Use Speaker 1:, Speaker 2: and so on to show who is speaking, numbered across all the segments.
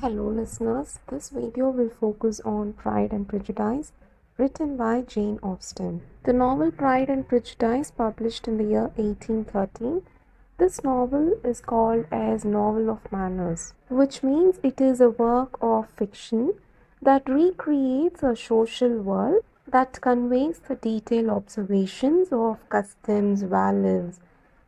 Speaker 1: Hello listeners, this video will focus on Pride and Prejudice written by Jane Austen. The novel Pride and Prejudice published in the year 1813. This novel is called as Novel of Manners, which means it is a work of fiction that recreates a social world that conveys the detailed observations of customs, values,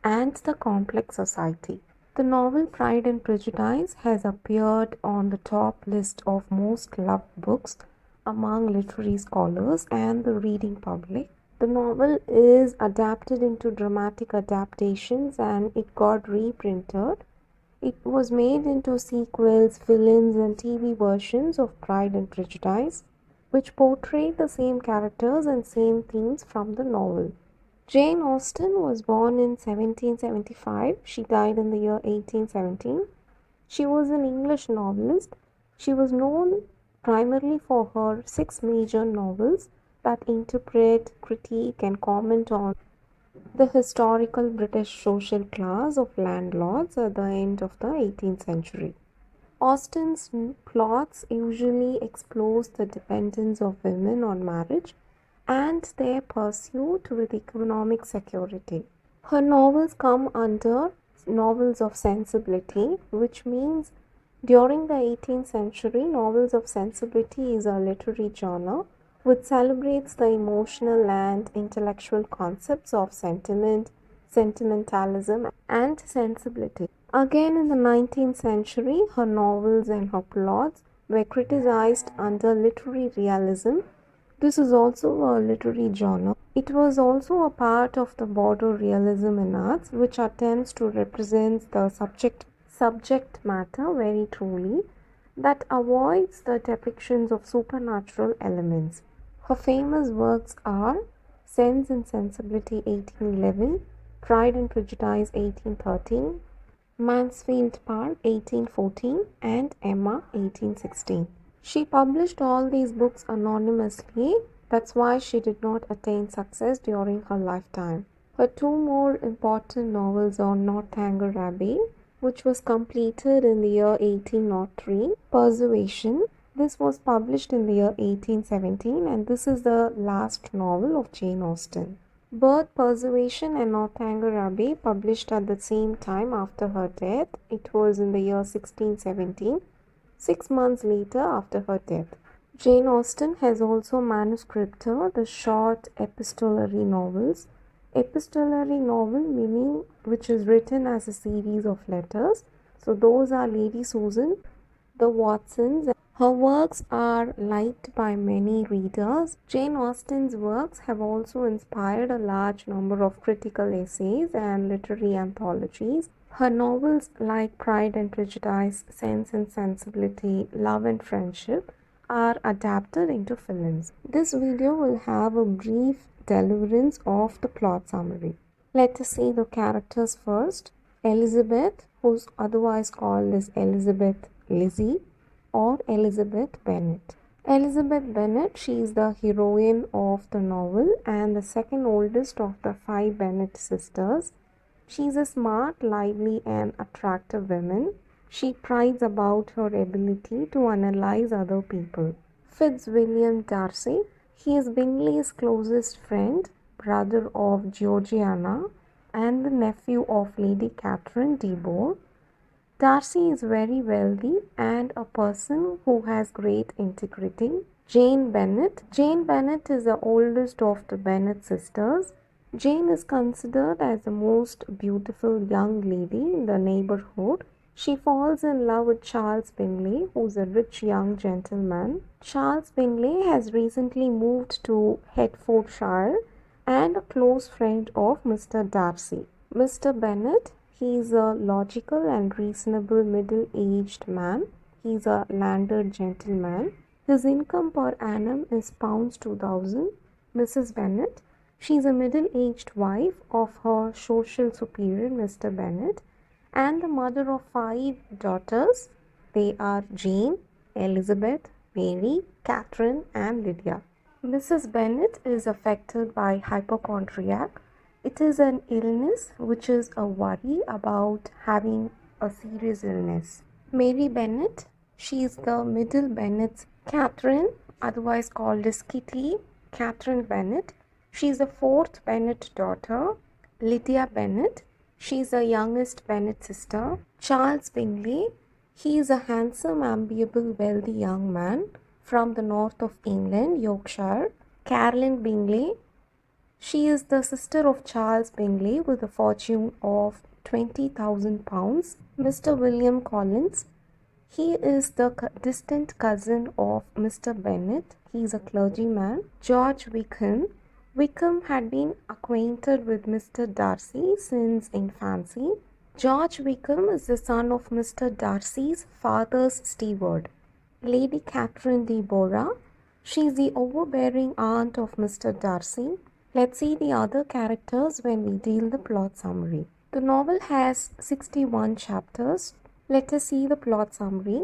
Speaker 1: and the complex society. The novel Pride and Prejudice has appeared on the top list of most loved books among literary scholars and the reading public. The novel is adapted into dramatic adaptations and it got reprinted. It was made into sequels, films, and TV versions of Pride and Prejudice, which portrayed the same characters and same themes from the novel. Jane Austen was born in 1775. She died in the year 1817. She was an English novelist. She was known primarily for her 6 major novels that interpret, critique, and comment on the historical British social class of landlords at the end of the 18th century. Austen's plots usually explores the dependence of women on marriage and their pursuit with economic security. Her novels come under novels of sensibility, which means during the 18th century, novels of sensibility is a literary genre which celebrates the emotional and intellectual concepts of sentiment, sentimentalism, and sensibility. Again, in the 19th century, her novels and her plots were criticized under literary realism. This is also a literary genre. It was also a part of the border realism in arts, which attempts to represent the subject matter very truly, that avoids the depictions of supernatural elements. Her famous works are Sense and Sensibility 1811, Pride and Prejudice 1813, Mansfield Park 1814, and Emma 1816. She published all these books anonymously. That's why she did not attain success during her lifetime. Her 2 more important novels are Northanger Abbey, which was completed in the year 1803, Persuasion. This was published in the year 1817, and this is the last novel of Jane Austen. Birth, Persuasion, and Northanger Abbey published at the same time after her death. It was in the year 1617. 6 months later after her death. Jane Austen has also manuscripted the short epistolary novels. Epistolary novel meaning which is written as a series of letters. So those are Lady Susan, the Watsons. Her works are liked by many readers. Jane Austen's works have also inspired a large number of critical essays and literary anthologies. Her novels like Pride and Prejudice, Sense and Sensibility, Love and Friendship are adapted into films. This video will have a brief deliverance of the plot summary. Let us see the characters first. Elizabeth, who's otherwise called as Elizabeth Lizzie or Elizabeth Bennet. Elizabeth Bennet, she is the heroine of the novel and the second oldest of the 5 Bennet sisters. She is a smart, lively, and attractive woman. She prides about her ability to analyze other people. Fitzwilliam Darcy, he is Bingley's closest friend, brother of Georgiana, and the nephew of Lady Catherine de Bourgh. Darcy is very wealthy and a person who has great integrity. Jane Bennet. Jane Bennet is the oldest of the Bennet sisters. Jane is considered as the most beautiful young lady in the neighborhood. She falls in love with Charles Bingley, who is a rich young gentleman. Charles Bingley has recently moved to Hertfordshire and a close friend of Mr. Darcy. Mr. Bennet, he is a logical and reasonable middle-aged man. He is a landed gentleman. His income per annum is £2,000. Mrs. Bennet, she is a middle-aged wife of her social superior, Mr. Bennet, and the mother of 5 daughters. They are Jane, Elizabeth, Mary, Catherine, and Lydia. Mrs. Bennet is affected by hypochondriac. It is an illness which is a worry about having a serious illness. Mary Bennet, She is the middle Bennet's Catherine, otherwise called as Kitty, Catherine Bennet. She is the fourth Bennet daughter, Lydia Bennet. She is the youngest Bennet sister. Charles Bingley, he is a handsome, amiable, wealthy young man from the north of England, Yorkshire. Caroline Bingley, she is the sister of Charles Bingley with a fortune of £20,000. Mr. William Collins, he is the distant cousin of Mr. Bennet. He is a clergyman. George Wickham. Wickham had been acquainted with Mr. Darcy since infancy. George Wickham is the son of Mr. Darcy's father's steward, Lady Catherine de Bora. She is the overbearing aunt of Mr. Darcy. Let's see the other characters when we deal the plot summary. The novel has 61 chapters. Let us see the plot summary.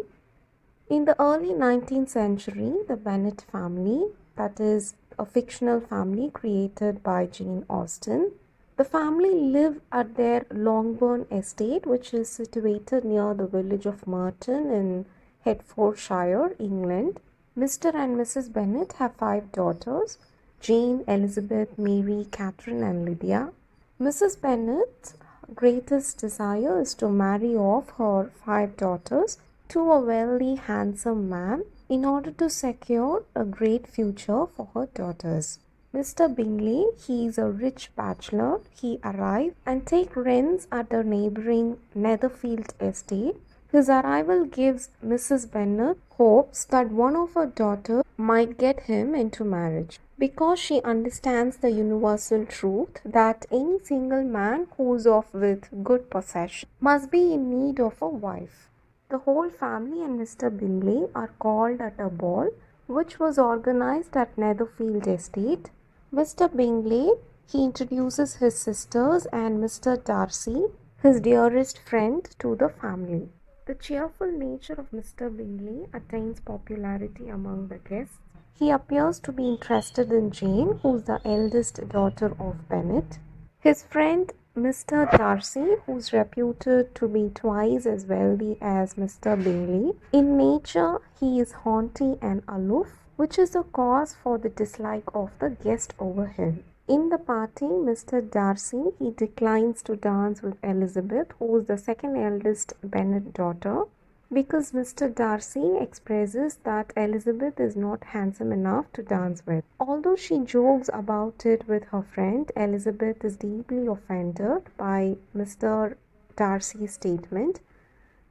Speaker 1: In the early 19th century, the Bennet family, that is a fictional family created by Jane Austen, the family live at their Longbourn estate, which is situated near the village of Merton in Hertfordshire, England. Mr. and Mrs. Bennet have 5 daughters: Jane, Elizabeth, Mary, Catherine, and Lydia. Mrs. Bennet's greatest desire is to marry off her 5 daughters to a wealthy, handsome man in order to secure a great future for her daughters. Mr. Bingley, he is a rich bachelor. He arrived and take rents at the neighboring Netherfield estate. His arrival gives Mrs. Bennet hopes that one of her daughters might get him into marriage, because she understands the universal truth that any single man who's off with good possession must be in need of a wife. The whole family and Mr. Bingley are called at a ball which was organized at Netherfield estate. Mr. Bingley, he introduces his sisters and Mr. Darcy, his dearest friend, to the family. The cheerful nature of Mr. Bingley attains popularity among the guests. He appears to be interested in Jane, who is the eldest daughter of Bennet. His friend Mr. Darcy, who is reputed to be twice as wealthy as Mr. Bingley. In nature, he is haughty and aloof, which is a cause for the dislike of the guest over him. In the party, Mr. Darcy, he declines to dance with Elizabeth, who is the second eldest Bennet daughter, because Mr. Darcy expresses that Elizabeth is not handsome enough to dance with. Although she jokes about it with her friend, Elizabeth is deeply offended by Mr. Darcy's statement.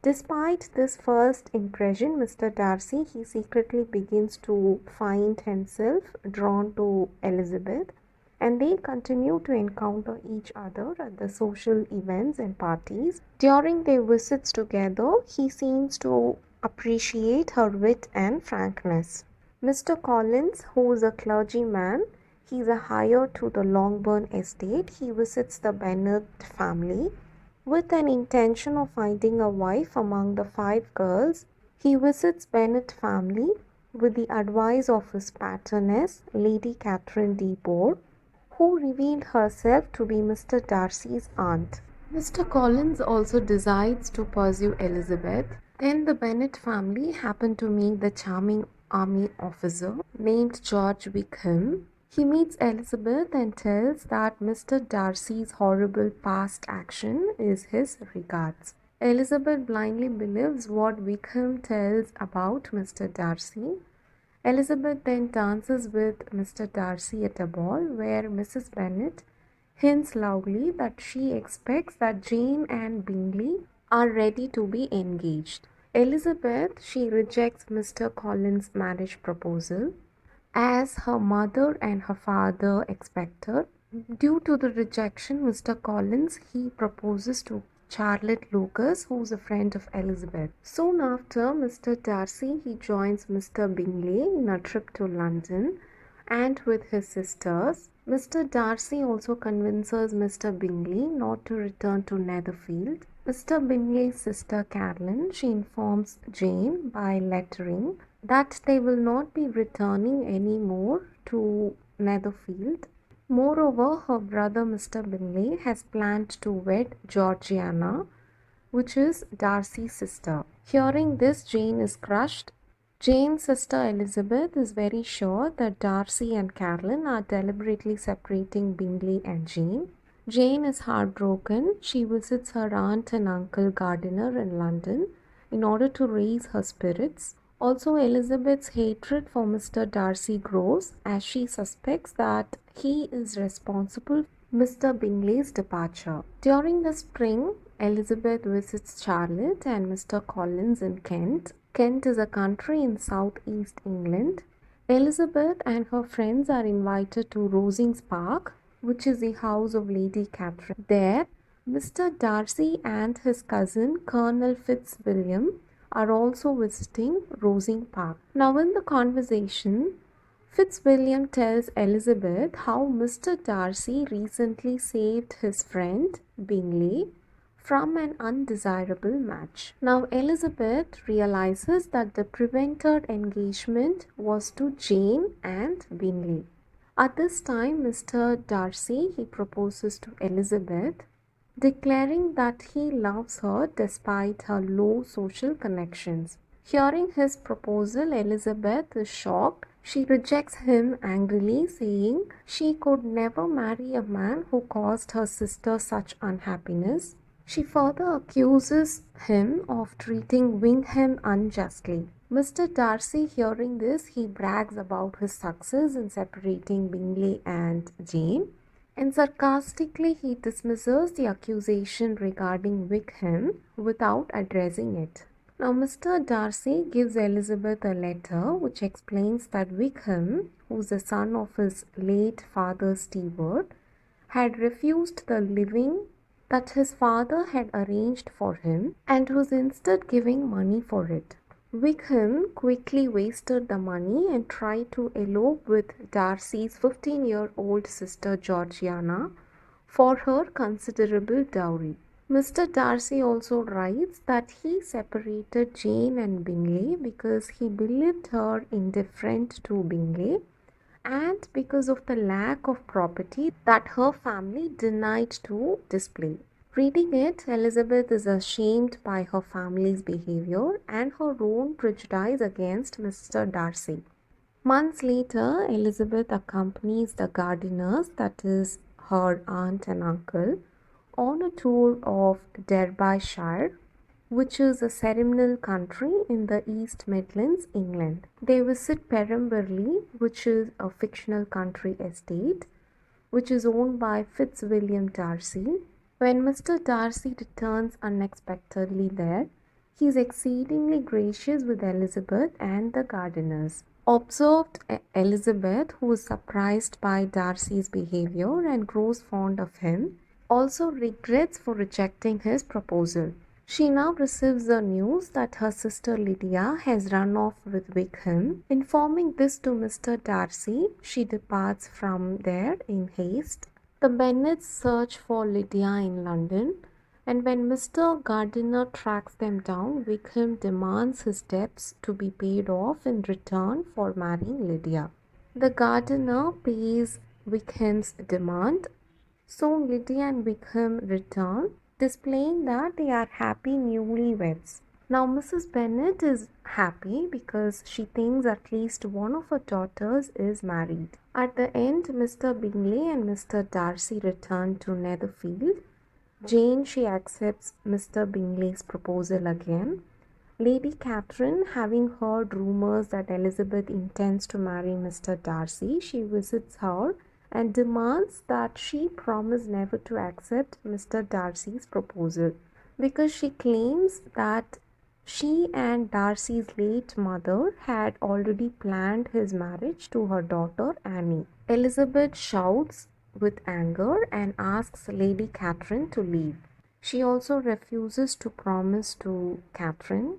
Speaker 1: Despite this first impression, Mr. Darcy, he secretly begins to find himself drawn to Elizabeth, and they continue to encounter each other at the social events and parties. During their visits together, he seems to appreciate her wit and frankness. Mr. Collins, who is a clergyman, he is a heir to the Longbourn estate. He visits the Bennet family with an intention of finding a wife among the 5 girls. He visits Bennet family with the advice of his patroness, Lady Catherine de Bourgh, who revealed herself to be Mr. Darcy's aunt. Mr. Collins also decides to pursue Elizabeth. Then the Bennet family happen to meet the charming army officer named George Wickham. He meets Elizabeth and tells that Mr. Darcy's horrible past action is his regards. Elizabeth blindly believes what Wickham tells about Mr. Darcy. Elizabeth then dances with Mr. Darcy at a ball, where Mrs. Bennet hints loudly that she expects that Jane and Bingley are ready to be engaged. Elizabeth, she rejects Mr. Collins' marriage proposal, as her mother and her father expected. Due to the rejection, Mr. Collins, he proposes to Charlotte Lucas, who is a friend of Elizabeth. Soon after, Mr. Darcy, he joins Mr. Bingley in a trip to London and with his sisters. Mr. Darcy also convinces Mr. Bingley not to return to Netherfield. Mr. Bingley's sister Caroline, she informs Jane by lettering that they will not be returning anymore to Netherfield. Moreover, her brother Mr. Bingley has planned to wed Georgiana, which is Darcy's sister. Hearing this, Jane is crushed. Jane's sister Elizabeth is very sure that Darcy and Caroline are deliberately separating Bingley and Jane. Jane is heartbroken. She visits her aunt and uncle Gardiner in London in order to raise her spirits. Also, Elizabeth's hatred for Mr. Darcy grows as she suspects that he is responsible for Mr. Bingley's departure. During the spring, Elizabeth visits Charlotte and Mr. Collins in Kent. Kent is a country in southeast England. Elizabeth and her friends are invited to Rosings Park, which is the house of Lady Catherine. There, Mr. Darcy and his cousin Colonel Fitzwilliam are also visiting Rosings Park. Now in the conversation, Fitzwilliam tells Elizabeth how Mr. Darcy recently saved his friend Bingley from an undesirable match. Now Elizabeth realizes that the prevented engagement was to Jane and Bingley. At this time, Mr. Darcy proposes to Elizabeth, declaring that he loves her despite her low social connections. Hearing his proposal, Elizabeth is shocked. She rejects him angrily, saying she could never marry a man who caused her sister such unhappiness. She further accuses him of treating Wingham unjustly. Mr. Darcy, hearing this, he brags about his success in separating Bingley and Jane, and sarcastically he dismisses the accusation regarding Wickham without addressing it. Now Mr. Darcy gives Elizabeth a letter which explains that Wickham, who is the son of his late father Stewart, had refused the living that his father had arranged for him and was instead giving money for it. Wickham quickly wasted the money and tried to elope with Darcy's 15-year-old sister Georgiana for her considerable dowry. Mr. Darcy also writes that he separated Jane and Bingley because he believed her indifferent to Bingley and because of the lack of property that her family denied to display. Reading it, Elizabeth is ashamed by her family's behavior and her own prejudice against Mr. Darcy. Months later, Elizabeth accompanies the Gardiners, that is, her aunt and uncle, on a tour of Derbyshire, which is a ceremonial country in the East Midlands, England. They visit Pemberley, which is a fictional country estate, which is owned by Fitzwilliam Darcy. When Mr. Darcy returns unexpectedly there, he is exceedingly gracious with Elizabeth and the Gardiners. Observed Elizabeth, who is surprised by Darcy's behavior and grows fond of him, also regrets for rejecting his proposal. She now receives the news that her sister Lydia has run off with Wickham. Informing this to Mr. Darcy, she departs from there in haste. The Bennets search for Lydia in London, and when Mr. Gardiner tracks them down, Wickham demands his debts to be paid off in return for marrying Lydia. The Gardiner pays Wickham's demand, so Lydia and Wickham return, displaying that they are happy newlyweds. Now Mrs. Bennet is happy because she thinks at least one of her daughters is married. At the end, Mr. Bingley and Mr. Darcy return to Netherfield. Jane, she accepts Mr. Bingley's proposal again. Lady Catherine, having heard rumors that Elizabeth intends to marry Mr. Darcy, she visits her and demands that she promise never to accept Mr. Darcy's proposal because she claims that she and Darcy's late mother had already planned his marriage to her daughter Annie. Elizabeth shouts with anger and asks Lady Catherine to leave. She also refuses to promise to Catherine.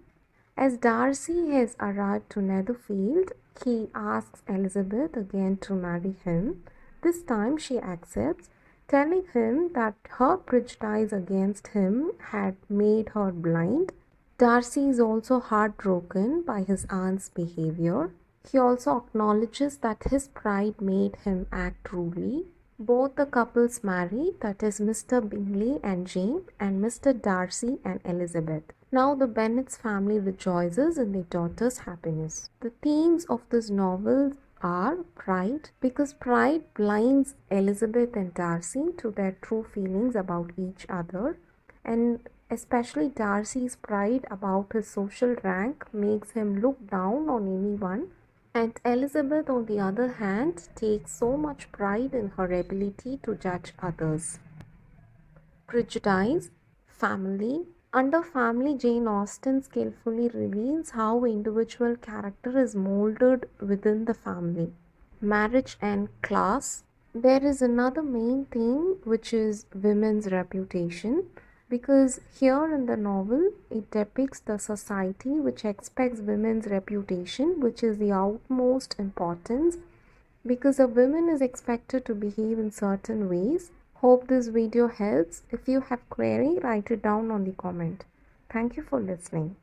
Speaker 1: As Darcy has arrived to Netherfield, he asks Elizabeth again to marry him. This time she accepts, telling him that her prejudice against him had made her blind. Darcy is also heartbroken by his aunt's behavior. He also acknowledges that his pride made him act rudely. Both the couples marry, that is Mr. Bingley and Jane, and Mr. Darcy and Elizabeth. Now the Bennet's family rejoices in their daughter's happiness. The themes of this novel are pride, because pride blinds Elizabeth and Darcy to their true feelings about each other, and especially Darcy's pride about his social rank makes him look down on anyone, and Elizabeth, on the other hand, takes so much pride in her ability to judge others. Prejudice, family. Under family, Jane Austen skillfully reveals how individual character is molded within the family. Marriage and class. There is another main theme, which is women's reputation, because here in the novel it depicts the society which expects women's reputation, which is the utmost importance, because a woman is expected to behave in certain ways. Hope this video helps. If you have query, write it down on the comment. Thank you for listening.